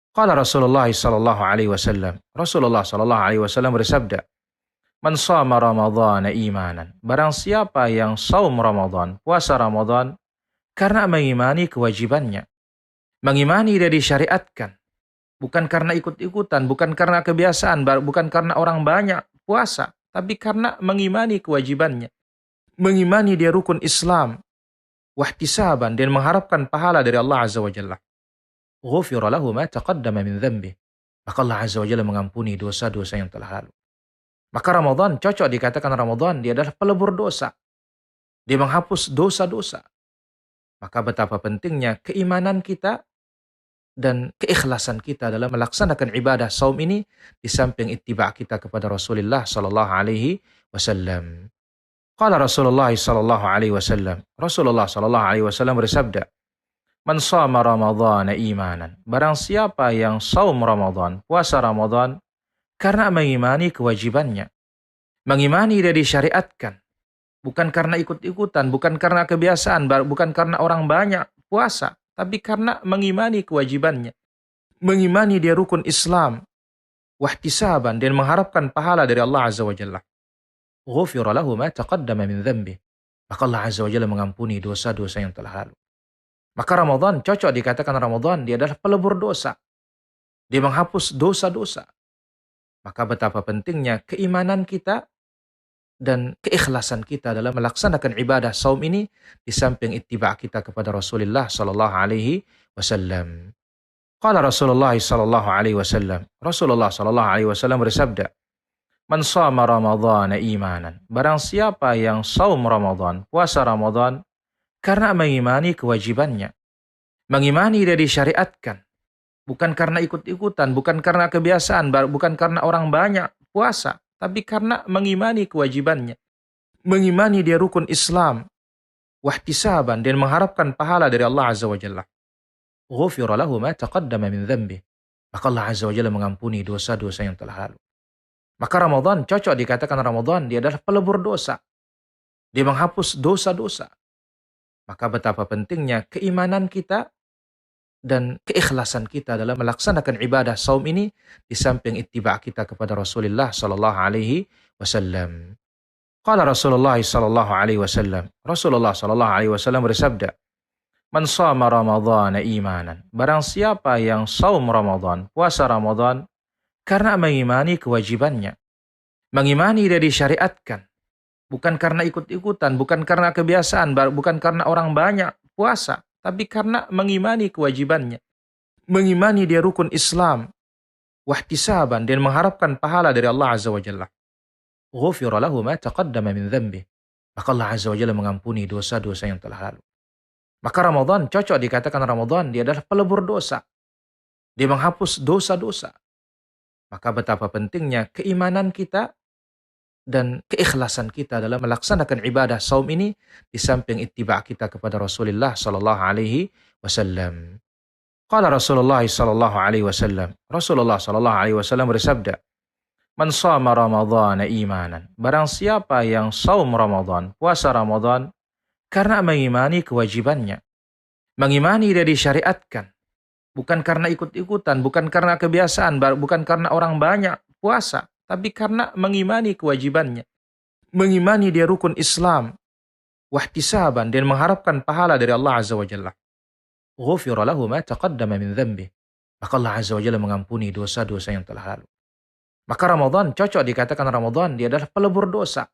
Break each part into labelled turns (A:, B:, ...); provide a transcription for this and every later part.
A: Qala Rasulullah sallallahu alaihi wasallam. Rasulullah sallallahu alaihi wasallam bersabda, "Man shama Ramadhana imanan." Barang siapa yang saum Ramadan, puasa Ramadan karena mengimani kewajibannya. Mengimani dia disyariatkan, bukan karena ikut-ikutan, bukan karena kebiasaan, bukan karena orang banyak puasa, tapi karena mengimani kewajibannya. Mengimani dia rukun Islam, wahtisaban, dan mengharapkan pahala dari Allah Azza wa Jalla. Ghufira lahu ma taqaddama min dhanbih. Maka Allah Azza wa Jalla mengampuni dosa-dosa yang telah lalu. Maka Ramadan cocok dikatakan Ramadan dia adalah pelebur dosa. Dia menghapus dosa-dosa. Maka betapa pentingnya keimanan kita dan keikhlasan kita dalam melaksanakan ibadah saum ini di samping ittiba kita kepada Rasulullah sallallahu alaihi wasallam. Qala Rasulullah sallallahu alaihi wasallam. Rasulullah sallallahu alaihi wasallam bersabda, "Man shama Ramadhana imanan." Barang siapa yang saum Ramadan, puasa Ramadan karena mengimani kewajibannya. Mengimani dia disyariatkan, bukan karena ikut-ikutan, bukan karena kebiasaan, bukan karena orang banyak puasa, tapi karena mengimani kewajibannya. Mengimani dia rukun Islam, wahtisaban, dan mengharapkan pahala dari Allah Azza wa Jalla. Ghufira lahu ma taqaddama min dhanbih. Maka Allah Azza wa Jalla mengampuni dosa-dosa yang telah lalu. Maka Ramadan cocok dikatakan Ramadan dia adalah pelebur dosa. Dia menghapus dosa-dosa. Maka betapa pentingnya keimanan kita dan keikhlasan kita dalam melaksanakan ibadah saum ini di samping ittiba kita kepada Rasulullah sallallahu alaihi wasallam. Qala Rasulullah sallallahu alaihi wasallam. Rasulullah sallallahu alaihi wasallam bersabda, "Man shama Ramadhana imanan." Barang siapa yang saum Ramadan, puasa Ramadan karena mengimani kewajibannya. Mengimani dia disyariatkan, bukan karena ikut-ikutan, bukan karena kebiasaan, bukan karena orang banyak puasa, tapi karena mengimani kewajibannya. Mengimani dia rukun Islam, wahtisaban, dan mengharapkan pahala dari Allah Azza wa Jalla. Ghufira lahu ma taqaddama min dhanbih. Maka Allah Azza wa Jalla mengampuni dosa-dosa yang telah lalu. Maka Ramadan cocok dikatakan Ramadan dia adalah pelebur dosa. Dia menghapus dosa-dosa. Maka betapa pentingnya keimanan kita dan keikhlasan kita dalam melaksanakan ibadah saum ini di samping ittiba kita kepada Rasulullah sallallahu alaihi wasallam. Qala Rasulullah sallallahu alaihi wasallam. Rasulullah sallallahu alaihi wasallam bersabda, "Man shama Ramadhana imanan." Barang siapa yang saum Ramadan, puasa Ramadan karena mengimani kewajibannya. Mengimani dia disyariatkan, bukan karena ikut-ikutan, bukan karena kebiasaan, bukan karena orang banyak puasa, tapi karena mengimani kewajibannya. Mengimani dia rukun Islam, wahtisaban, dan mengharapkan pahala dari Allah Azza wa Jalla. Ghufira lahu ma taqaddama min dhanbih. Maka Allah Azza wa Jalla mengampuni dosa-dosa yang telah lalu. Maka Ramadan cocok dikatakan Ramadan dia adalah pelebur dosa. Dia menghapus dosa-dosa. Maka betapa pentingnya keimanan kita dan keikhlasan kita dalam melaksanakan ibadah saum ini di samping ittiba kita kepada Rasulullah sallallahu alaihi wasallam. Qala Rasulullah sallallahu alaihi wasallam. Rasulullah sallallahu alaihi wasallam bersabda, "Man shama Ramadhana imanan." Barang siapa yang saum Ramadan, puasa Ramadan karena mengimani kewajibannya. Mengimani dia disyariatkan, bukan karena ikut-ikutan, bukan karena kebiasaan, bukan karena orang banyak puasa, tapi karena mengimani kewajibannya. Mengimani dia rukun Islam, wahtisaban, dan mengharapkan pahala dari Allah Azza wa Jalla. Ghufira lahu ma taqaddama min dhanbih. Maka Allah Azza wa Jalla mengampuni dosa-dosa yang telah lalu. Maka Ramadan cocok dikatakan Ramadan dia adalah pelebur dosa.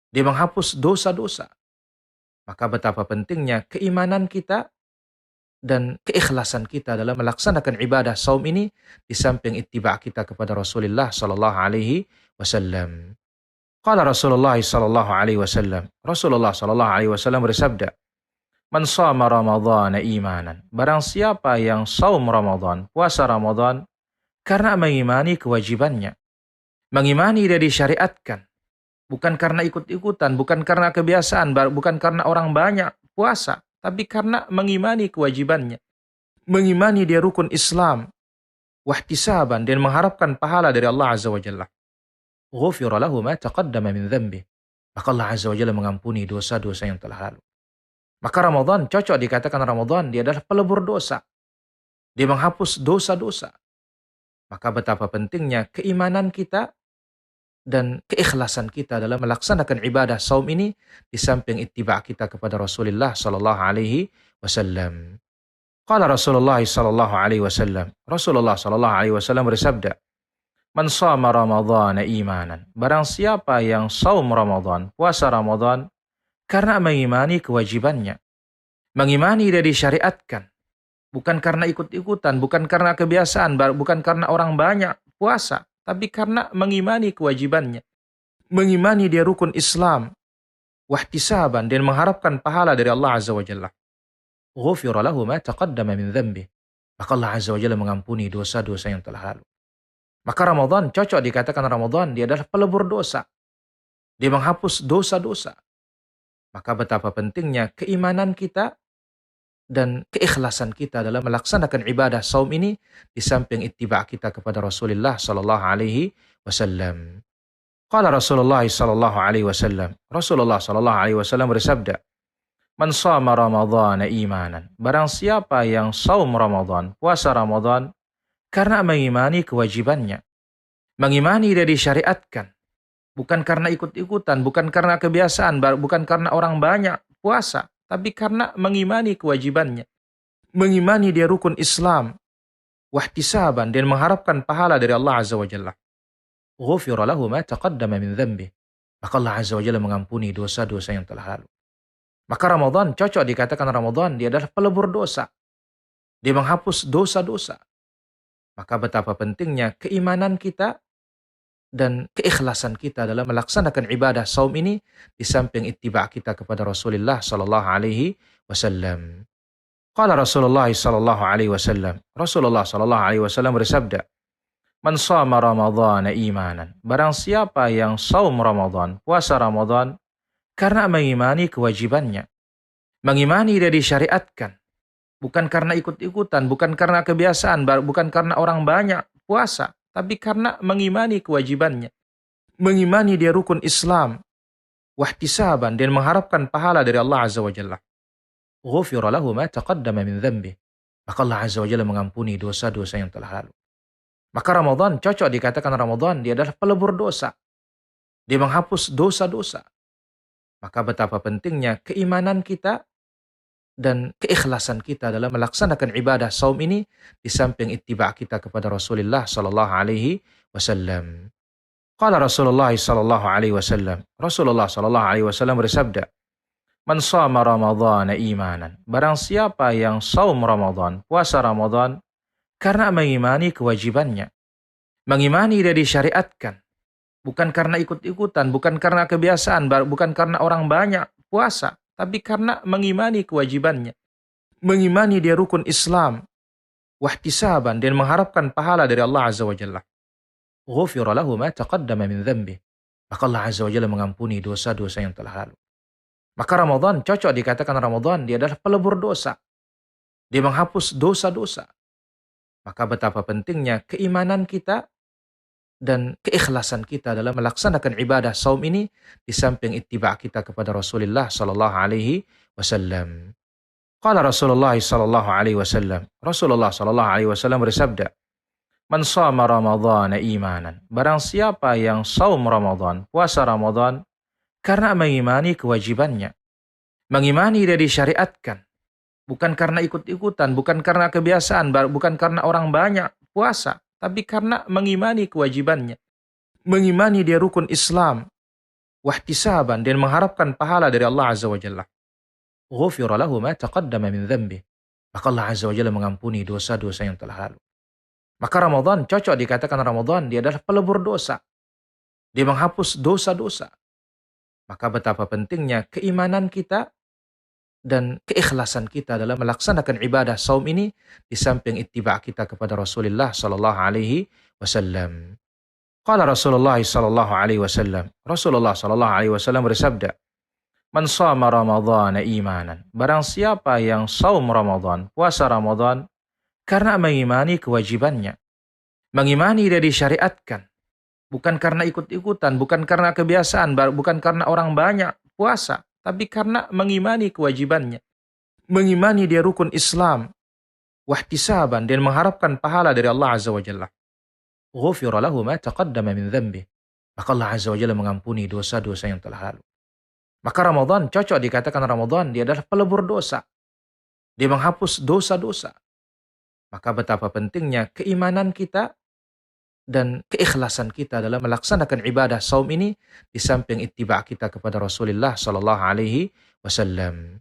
A: Dia menghapus dosa-dosa. Maka betapa pentingnya keimanan kita dan keikhlasan kita dalam melaksanakan ibadah saum ini di samping ittiba kita kepada Rasulullah sallallahu alaihi wasallam. Qala Rasulullah sallallahu alaihi wasallam. Rasulullah sallallahu alaihi wasallam bersabda, "Man shama Ramadhana imanan." Barang siapa yang saum Ramadan, puasa Ramadan karena mengimani kewajibannya. Mengimani dia disyariatkan, bukan karena ikut-ikutan, bukan karena kebiasaan, bukan karena orang banyak puasa, tapi karena mengimani kewajibannya. Mengimani dia rukun Islam, wahtisaban, dan mengharapkan pahala dari Allah Azza wa Jalla. Ghufira lahu ma taqaddama min dhanbih. Maka Allah Azza wa Jalla mengampuni dosa-dosa yang telah lalu. Maka Ramadan cocok dikatakan Ramadan dia adalah pelebur dosa. Dia menghapus dosa-dosa. Maka betapa pentingnya keimanan kita dan keikhlasan kita dalam melaksanakan ibadah saum ini di samping ittiba' kita kepada Rasulullah sallallahu alaihi wasallam. Qala Rasulullah sallallahu alaihi wasallam. Rasulullah sallallahu alaihi wasallam bersabda, "Man shama Ramadhana imanan." Barang siapa yang saum Ramadan, puasa Ramadan karena mengimani kewajibannya. Mengimani dia disyariatkan. Bukan karena ikut-ikutan, bukan karena kebiasaan, bukan karena orang banyak puasa, tapi karena mengimani kewajibannya. Mengimani dia rukun Islam, wahtisaban, dan mengharapkan pahala dari Allah Azza wa Jalla. Ghufira lahu ma taqaddama min dhanbih. Maka Allah Azza wa Jalla mengampuni dosa-dosa yang telah lalu. Maka Ramadan cocok dikatakan Ramadan, dia adalah pelebur dosa. Dia menghapus dosa-dosa. Maka betapa pentingnya keimanan kita dan keikhlasan kita dalam melaksanakan ibadah saum ini di samping ittiba' kita kepada Rasulullah sallallahu alaihi wasallam. Qala Rasulullah sallallahu alaihi wasallam. Rasulullah sallallahu alaihi wasallam bersabda, "Man shama Ramadhana imanan." Barang siapa yang saum Ramadan, puasa Ramadan karena mengimani kewajibannya. Mengimani dia disyariatkan. Bukan karena ikut-ikutan, bukan karena kebiasaan, bukan karena orang banyak puasa, tapi karena mengimani kewajibannya. Mengimani dia rukun Islam, wahtisaban, dan mengharapkan pahala dari Allah Azza wa Jalla. Ghufira lahu ma taqaddama min dhanbih. Maka Allah Azza wa Jalla mengampuni dosa-dosa yang telah lalu. Maka Ramadan cocok dikatakan Ramadan, dia adalah pelebur dosa. Dia menghapus dosa-dosa. Maka betapa pentingnya keimanan kita dan keikhlasan kita dalam melaksanakan ibadah saum ini di samping ittiba' kita kepada Rasulullah sallallahu alaihi wasallam. Qala Rasulullah sallallahu alaihi wasallam. Rasulullah sallallahu alaihi wasallam bersabda, "Man shama Ramadhana imanan." Barang siapa yang saum Ramadan, puasa Ramadan karena mengimani kewajibannya. Mengimani dia disyariatkan. Bukan karena ikut-ikutan, bukan karena kebiasaan, bukan karena orang banyak puasa, tapi karena mengimani kewajibannya. Mengimani dia rukun Islam, wahtisaban, dan mengharapkan pahala dari Allah Azza wa Jalla. Ghufira lahu ma taqaddama min dhanbih. Maka Allah Azza wa Jalla mengampuni dosa-dosa yang telah lalu. Maka Ramadan cocok dikatakan Ramadan, dia adalah pelebur dosa. Dia menghapus dosa-dosa. Maka betapa pentingnya keimanan kita dan keikhlasan kita dalam melaksanakan ibadah saum ini di samping ittiba' kita kepada Rasulullah sallallahu alaihi wasallam. Qala Rasulullah sallallahu alaihi wasallam. Rasulullah sallallahu alaihi wasallam bersabda, "Man shama Ramadhana imanan." Barang siapa yang saum Ramadan, puasa Ramadan karena mengimani kewajibannya. Mengimani dia disyariatkan. Bukan karena ikut-ikutan, bukan karena kebiasaan, bukan karena orang banyak puasa, tapi karena mengimani kewajibannya. Mengimani dia rukun Islam, wahtisaban, dan mengharapkan pahala dari Allah Azza wa Jalla. Ghufira lahu ma taqaddama min dhanbih. Maka Allah Azza wa Jalla mengampuni dosa-dosa yang telah lalu. Maka Ramadan cocok dikatakan Ramadan, dia adalah pelebur dosa. Dia menghapus dosa-dosa. Maka betapa pentingnya keimanan kita dan keikhlasan kita dalam melaksanakan ibadah saum ini di samping ittiba' kita kepada Rasulullah sallallahu alaihi wasallam. Qala Rasulullah sallallahu alaihi wasallam. Rasulullah sallallahu alaihi wasallam bersabda, "Man shama Ramadhana imanan." Barang siapa yang saum Ramadan, puasa Ramadan karena mengimani kewajibannya. Mengimani dia disyariatkan. Bukan karena ikut-ikutan, bukan karena kebiasaan, bukan karena orang banyak puasa, tapi karena mengimani kewajibannya. Mengimani dia rukun Islam, wahtisaban, dan mengharapkan pahala dari Allah Azza wa Jalla. Ghufira lahu ma taqaddama min dhanbih. Maka Allah Azza wa Jalla mengampuni dosa-dosa yang telah lalu. Maka Ramadan cocok dikatakan Ramadan, dia adalah pelebur dosa. Dia menghapus dosa-dosa. Maka betapa pentingnya keimanan kita dan keikhlasan kita dalam melaksanakan ibadah saum ini di samping ittiba' kita kepada Rasulullah sallallahu alaihi wasallam. Qala Rasulullah sallallahu alaihi wasallam. Rasulullah sallallahu alaihi wasallam bersabda, "Man shama Ramadhana imanan." Barang siapa yang saum Ramadan, puasa Ramadan karena mengimani kewajibannya. Mengimani dia disyariatkan. Bukan karena ikut-ikutan, bukan karena kebiasaan, bukan karena orang banyak puasa, tapi karena mengimani kewajibannya. Mengimani dia rukun Islam, wahtisaban, dan mengharapkan pahala dari Allah Azza wa Jalla. Ghufira lahu ma taqaddama min dzambi. Maka Allah Azza wa Jalla mengampuni dosa-dosa yang telah lalu. Maka Ramadan cocok dikatakan Ramadan, dia adalah pelebur dosa. Dia menghapus dosa-dosa. Maka betapa pentingnya keimanan kita dan keikhlasan kita dalam melaksanakan ibadah saum ini di samping ittiba kita kepada Rasulullah sallallahu alaihi wasallam.